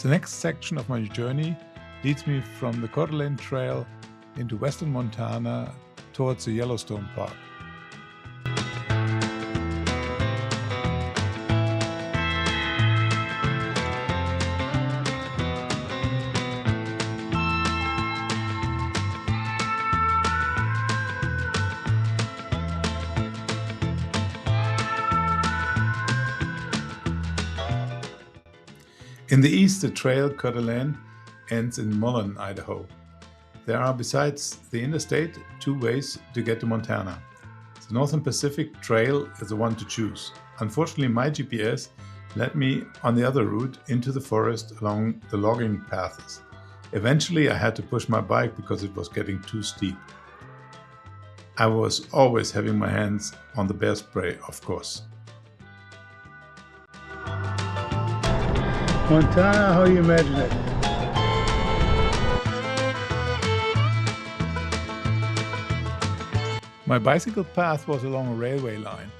The next section of my journey leads me from the Coeur Trail into western Montana towards the Yellowstone Park. In the east, the trail Coeur d'Alene ends in Mullen, Idaho. There are, besides the interstate, two ways to get to Montana. The Northern Pacific Trail is the one to choose. Unfortunately, my GPS led me on the other route into the forest along the logging paths. Eventually, I had to push my bike because it was getting too steep. I was always having my hands on the bear spray, of course. Montana, how you imagine it. My bicycle path was along a railway line,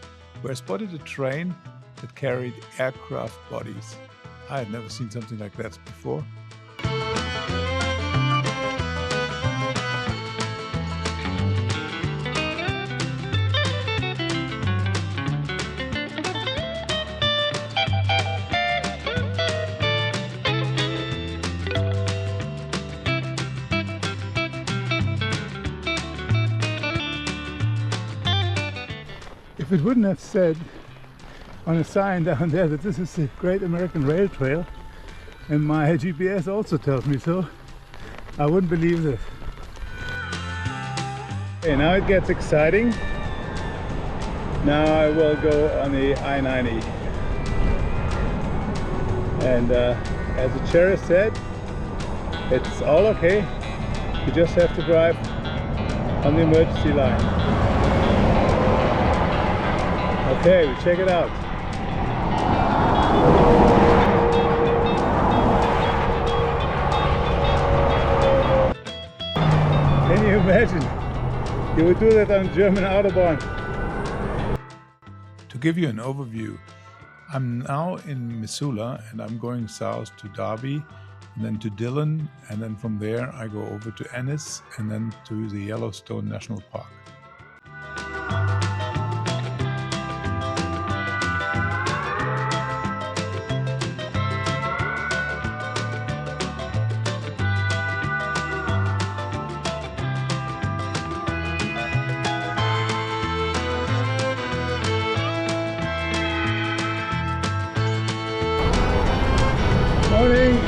where I spotted a train that carried aircraft bodies. I had never seen something like that before. If it wouldn't have said on a sign down there that this is the Great American Rail Trail, and my GPS also tells me so, I wouldn't believe this. Okay, now it gets exciting. Now I will go on the I-90. And as the chair said, it's all okay. You just have to drive on the emergency line. Okay, we check it out. Can you imagine? You would do that on German Autobahn. To give you an overview, I'm now in Missoula and I'm going south to Darby and then to Dillon, and then from there I go over to Ennis and then to the Yellowstone National Park. Morning!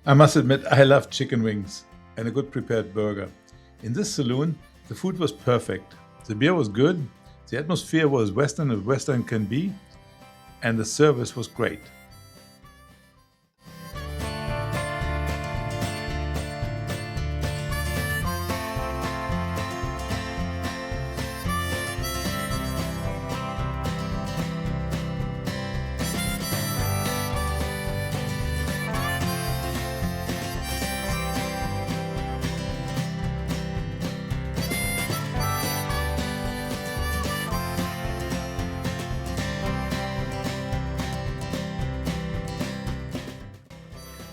I must admit, I love chicken wings and a good prepared burger. In this saloon, the food was perfect. The beer was good, the atmosphere was Western as Western can be, and the service was great.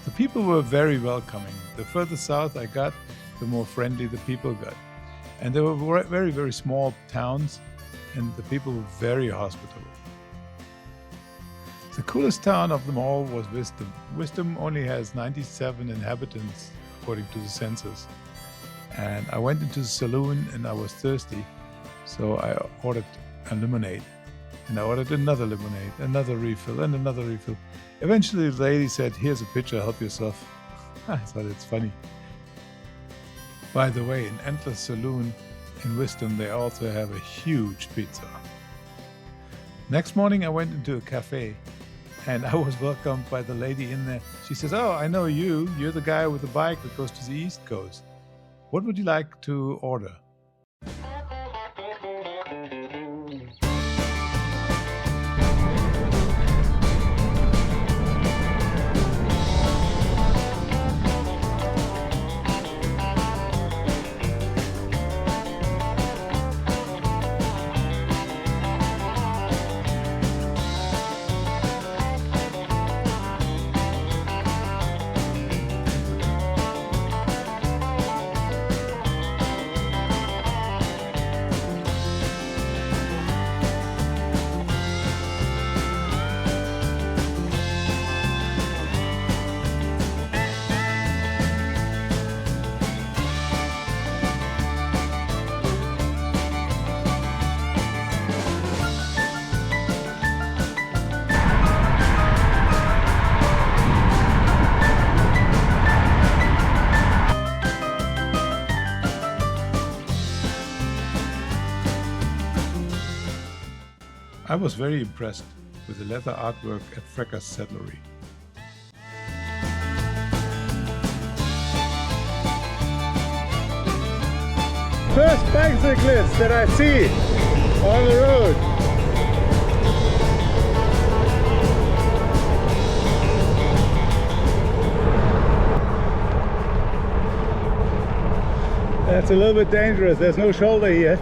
The people were very welcoming. The further south I got, the more friendly the people got. And they were very, very small towns, and the people were very hospitable. The coolest town of them all was Wisdom. Wisdom only has 97 inhabitants, according to the census. And I went into the saloon and I was thirsty, so I ordered a lemonade. And I ordered another lemonade, another refill, and another refill. Eventually the lady said, "Here's a pitcher, help yourself." I thought it's funny. By the way, in Antler Saloon in Wisdom, they also have a huge pizza. Next morning I went into a cafe and I was welcomed by the lady in there. She says, "Oh, I know you. You're the guy with the bike that goes to the East Coast. What would you like to order?" I was very impressed with the leather artwork at Frecker's Saddlery. First bicyclist that I see on the road. That's a little bit dangerous, there's no shoulder here.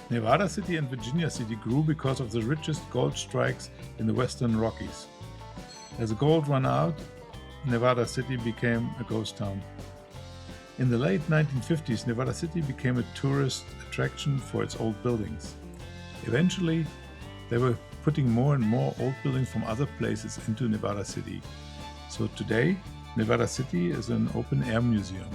Nevada City and Virginia City grew because of the richest gold strikes in the Western Rockies. As the gold ran out, Nevada City became a ghost town. In the late 1950s, Nevada City became a tourist attraction for its old buildings. Eventually, they were putting more and more old buildings from other places into Nevada City. So today, Nevada City is an open-air museum.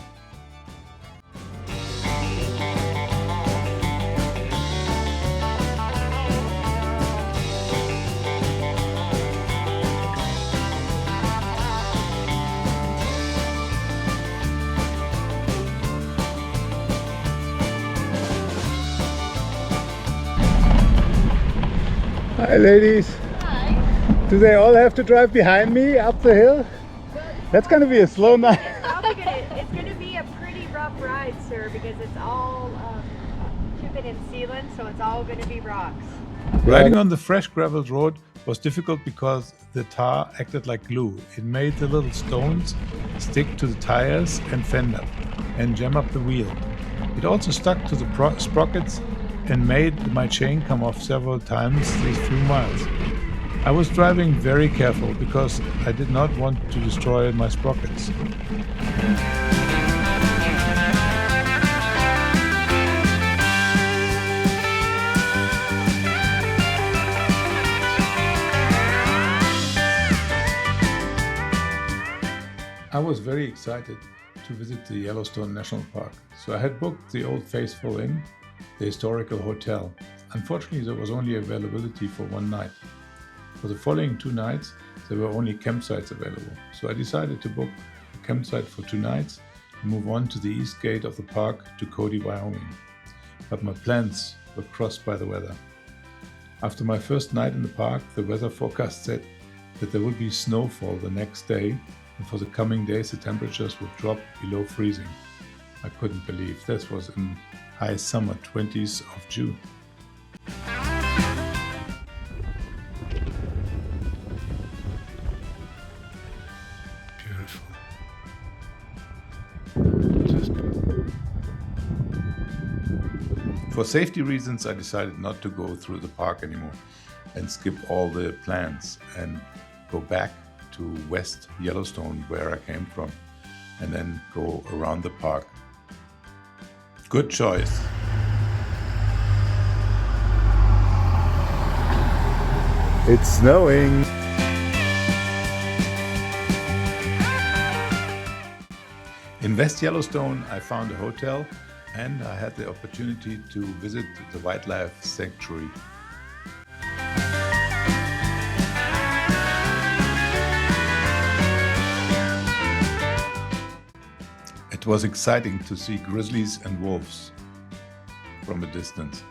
Hi ladies. Hi. Do they all have to drive behind me up the hill? That's going to be a slow night. It's going to be a pretty rough ride, sir, because it's all chipping and sealing, so it's all going to be rocks. Riding on the fresh graveled road was difficult because the tar acted like glue. It made the little stones stick to the tires and fender and jam up the wheel. It also stuck to the sprockets and made my chain come off several times these few miles. I was driving very careful because I did not want to destroy my sprockets. I was very excited to visit the Yellowstone National Park, so I had booked the Old Faithful Inn, the historical hotel. Unfortunately, there was only availability for one night. For the following 2 nights, there were only campsites available. So I decided to book a campsite for 2 nights and move on to the east gate of the park to Cody, Wyoming. But my plans were crossed by the weather. After my first night in the park, the weather forecast said that there would be snowfall the next day, and for the coming days the temperatures would drop below freezing. I couldn't believe this was in high summer, 20th of June. Beautiful. For safety reasons, I decided not to go through the park anymore and skip all the plans and go back to West Yellowstone, where I came from, and then go around the park. Good choice. It's snowing. In West Yellowstone, I found a hotel and I had the opportunity to visit the wildlife sanctuary. It was exciting to see grizzlies and wolves from a distance.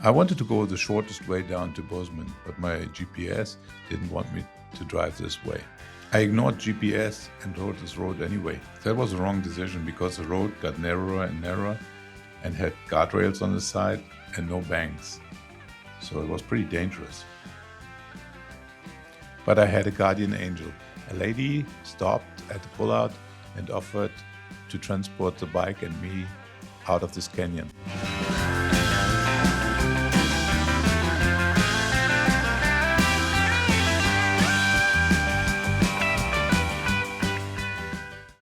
I wanted to go the shortest way down to Bozeman, but my GPS didn't want me to drive this way. I ignored GPS and rode this road anyway. That was a wrong decision because the road got narrower and narrower and had guardrails on the side and no banks. So it was pretty dangerous. But I had a guardian angel. A lady stopped at the pullout and offered to transport the bike and me out of this canyon.